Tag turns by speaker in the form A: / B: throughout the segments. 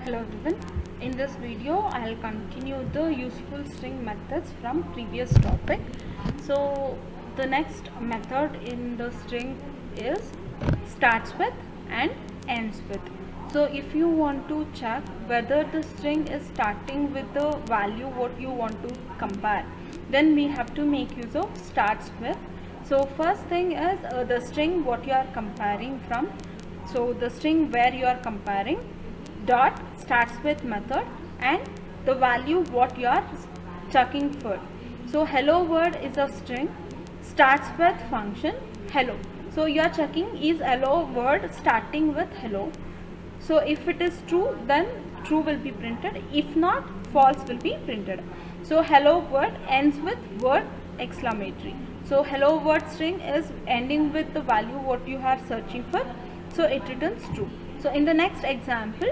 A: Hello everyone. In this video I'll continue the useful string methods from previous topic. So the next method in the string is starts with and ends with. So if you want to check whether the string is starting with the value what you want to compare, then we have to make use of starts with. So first thing is the string what you are comparing from. So the string where you are comparing dot starts with method and the value what you are checking for. So hello word is a string, starts with function hello. So you are checking is hello word starting with hello. So if it is true, then true will be printed, if not false will be printed. So hello word ends with word exclamatory. So hello word string is ending with the value what you are searching for, so it returns true. So in the next example,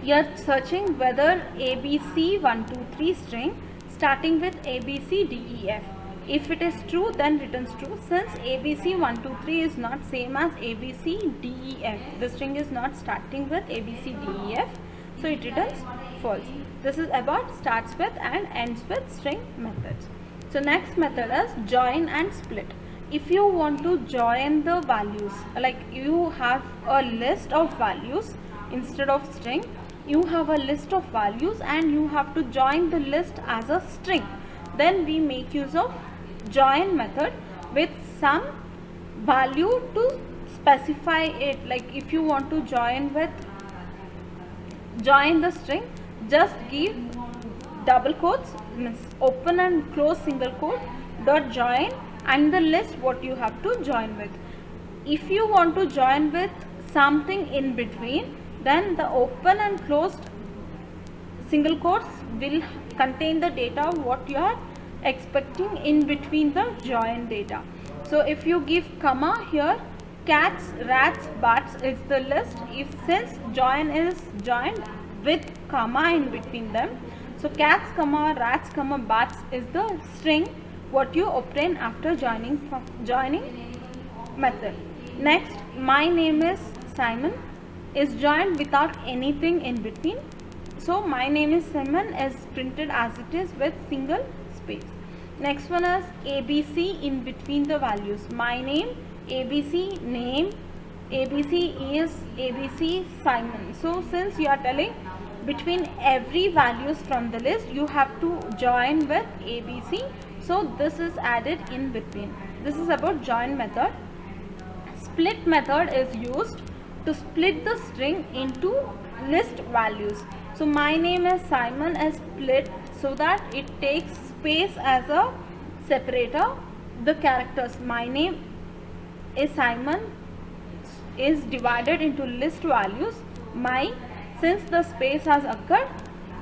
A: you are searching whether ABC123 string starting with ABCDEF. If it is true, then returns true. Since ABC123 is not same as ABCDEF, the string is not starting with ABCDEF, so it returns false. This is about starts with and ends with string methods. So next method is join and split. If you want to join the values, like you have a list of values instead of string, you have a list of values and you have to join the list as a string, then we make use of join method with some value to specify it. Like if you want to join the string, just give double quotes, means open and close single quote dot join and the list what you have to join with. If you want to join with something in between, then the open and closed single quotes will contain the data what you are expecting in between the join data. So if you give comma here, cats, rats, bats is the list. If since join is joined with comma in between them, so cats, comma, rats, comma, bats is the string what you obtain after joining method. Next, my name is Simon is joined without anything in between. So my name is Simon is printed as it is with single space. Next one is ABC in between the values. My name, ABC, name, ABC is ABC Simon. So since you are telling between every values from the list, you have to join with ABC. So this is added in between. This is about join method. Split method is used to split the string into list values. So my name is Simon is split so that it takes space as a separator. The characters my name is Simon is divided into list values. My, since the space has occurred,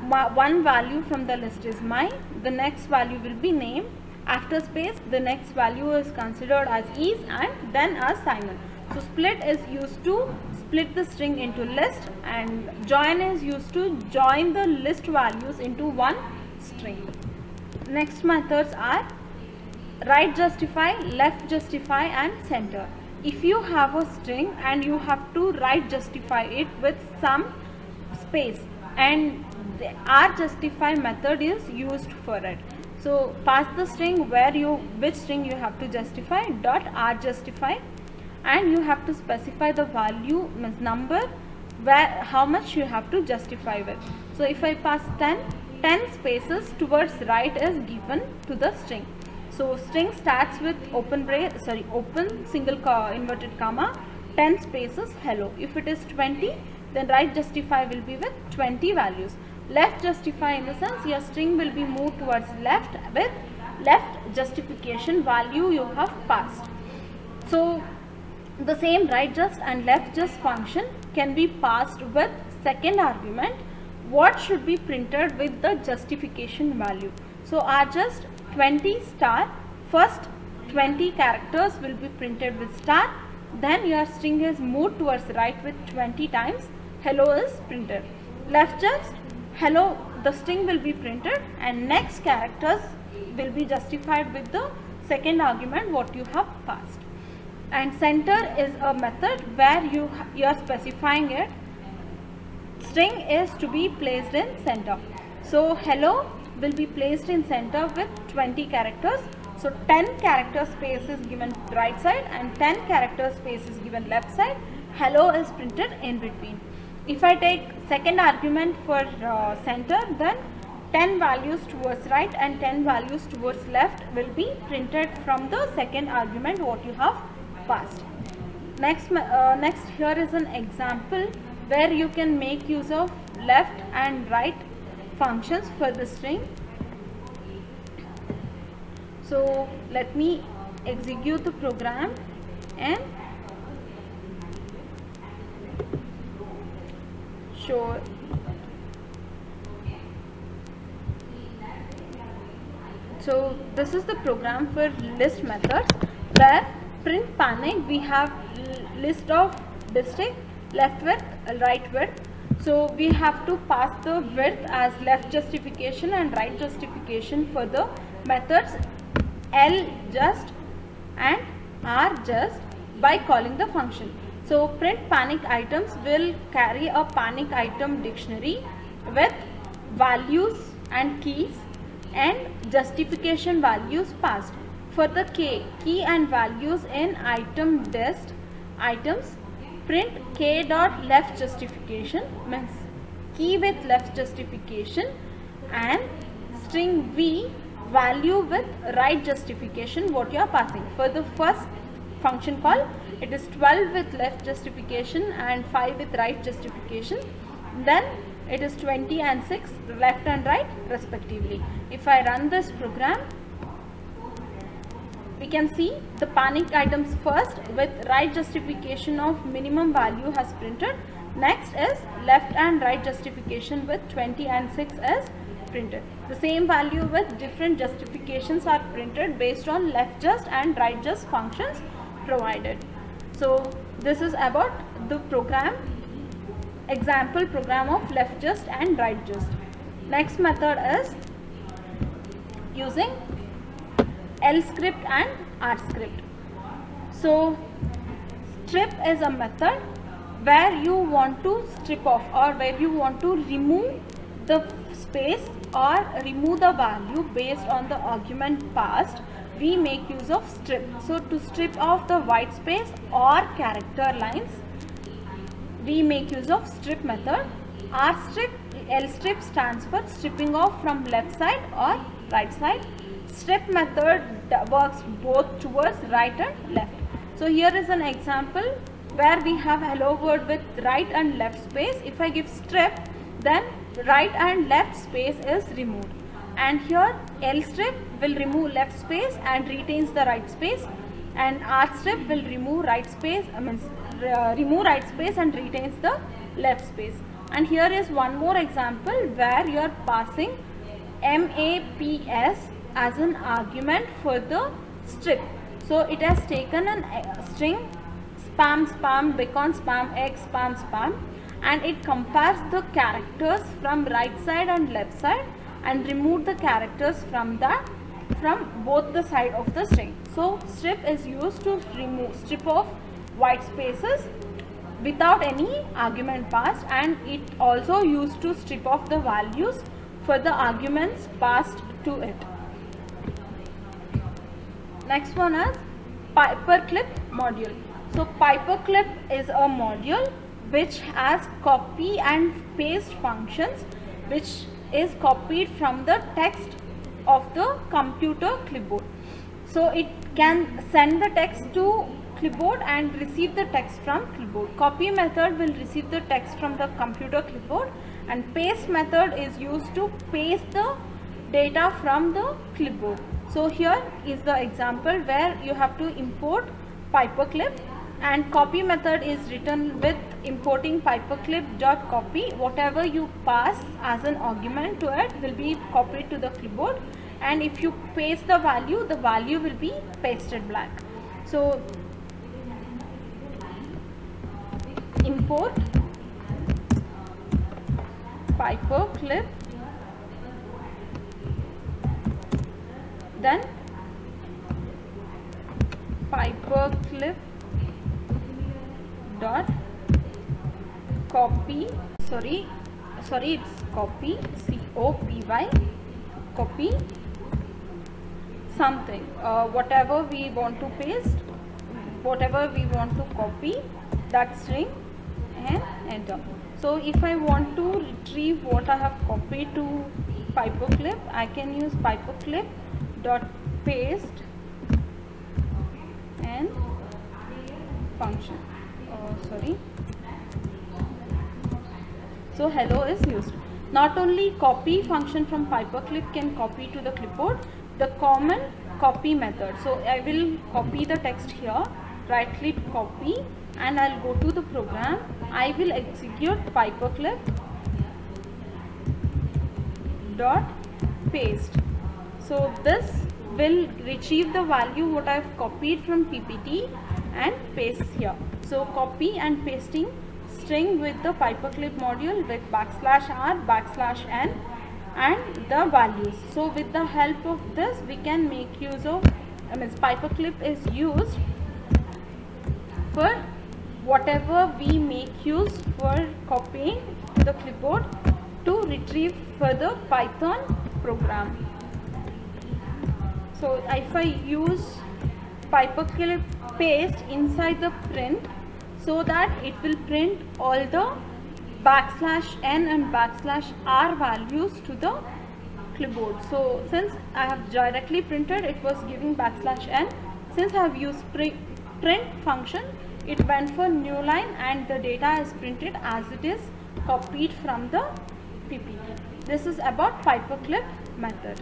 A: one value from the list is my, the next value will be name, after space the next value is considered as is and then as Simon. So split is used to split the string into list and join is used to join the list values into one string. Next methods are right justify, left justify and center. If you have a string and you have to right justify it with some space, and the r justify method is used for it. So pass the string where which string you have to justify dot r justify, and you have to specify the value, means number where how much you have to justify with. So if I pass 10 spaces towards right is given to the string. So string starts with open single inverted comma 10 spaces hello. If it is 20, then right justify will be with 20 values. Left justify in the sense your string will be moved towards left with left justification value you have passed. So the same right just and left just function can be passed with second argument what should be printed with the justification value. So r just 20 star, first 20 characters will be printed with star, then your string is moved towards right with 20 times hello is printed. Left just hello, the string will be printed and next characters will be justified with the second argument what you have passed. And center is a method where you are specifying it string is to be placed in center. So hello will be placed in center with 20 characters. So 10 character space is given right side and 10 character space is given left side. Hello is printed in between. If I take second argument for center, then 10 values towards right and 10 values towards left will be printed from the second argument what you have passed. Next here is an example where you can make use of left and right functions for the string. So let me execute the program and show. So this is the program for list methods, where print panic we have list of district, left width, right width. So we have to pass the width as left justification and right justification for the methods L just and R just by calling the function. So print panic items will carry a panic item dictionary with values and keys and justification values passed. For the key and values in item dist items, print k dot left justification means key with left justification and string v value with right justification what you are passing. For the first function call, it is 12 with left justification and 5 with right justification. Then it is 20 and 6 left and right respectively. If I run this program, we can see the panic items first with right justification of minimum value has printed. Next is left and right justification with 20 and 6 is printed. The same value with different justifications are printed based on left just and right just functions provided. So this is about the program, example program of left just and right just. Next method is using L script and R script. So strip is a method where you want to strip off or where you want to remove the space or remove the value based on the argument passed. We make use of strip. So to strip off the white space or character lines, we make use of strip method. R strip, L strip stands for stripping off from left side or right side. Strip method works both towards right and left. So here is an example where we have hello world with right and left space. If I give strip, then right and left space is removed. And here L strip will remove left space and retains the right space, and R strip will remove right space, remove right space and retains the left space. And here is one more example where you are passing MAPS as an argument for the strip. So it has taken a string spam spam, bacon spam, egg spam spam, and it compares the characters from right side and left side and remove the characters from both the side of the string. So strip is used to strip off white spaces without any argument passed, and it also used to strip off the values for the arguments passed to it. Next one is paperclip module. So paperclip is a module which has copy and paste functions, which is copied from the text of the computer clipboard. So it can send the text to clipboard and receive the text from clipboard. Copy method will receive the text from the computer clipboard, and paste method is used to paste the data from the clipboard. So here is the example where you have to import paperclip, and copy method is written with importing paperclip.copy. Whatever you pass as an argument to it will be copied to the clipboard, and if you paste the value will be pasted blank. So import paperclip, then paperclip dot copy sorry, it's copy, COPY, copy something, whatever we want to paste, whatever we want to copy, that string, and enter. So if I want to retrieve what I have copied to Piperclip, I can use Piperclip dot paste and function. So hello is used. Not only copy function from Piperclip can copy to the clipboard, the common copy method. So I will copy the text here, right click copy, and I'll go to the program. I will execute Piperclip dot paste. So this will retrieve the value what I have copied from PPT and paste here. So copy and pasting string with the Piperclip module with \r/n and the values. So with the help of this we can make use of, Piperclip is used for whatever we make use for copying to the clipboard to retrieve for the Python program. So if I use Piperclip paste inside the print, so that it will print all the \n and \r values to the clipboard. So since I have directly printed, it was giving \n. Since I have used print function, it went for new line and the data is printed as it is copied from the PPT. This is about Piperclip method.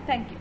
A: Thank you.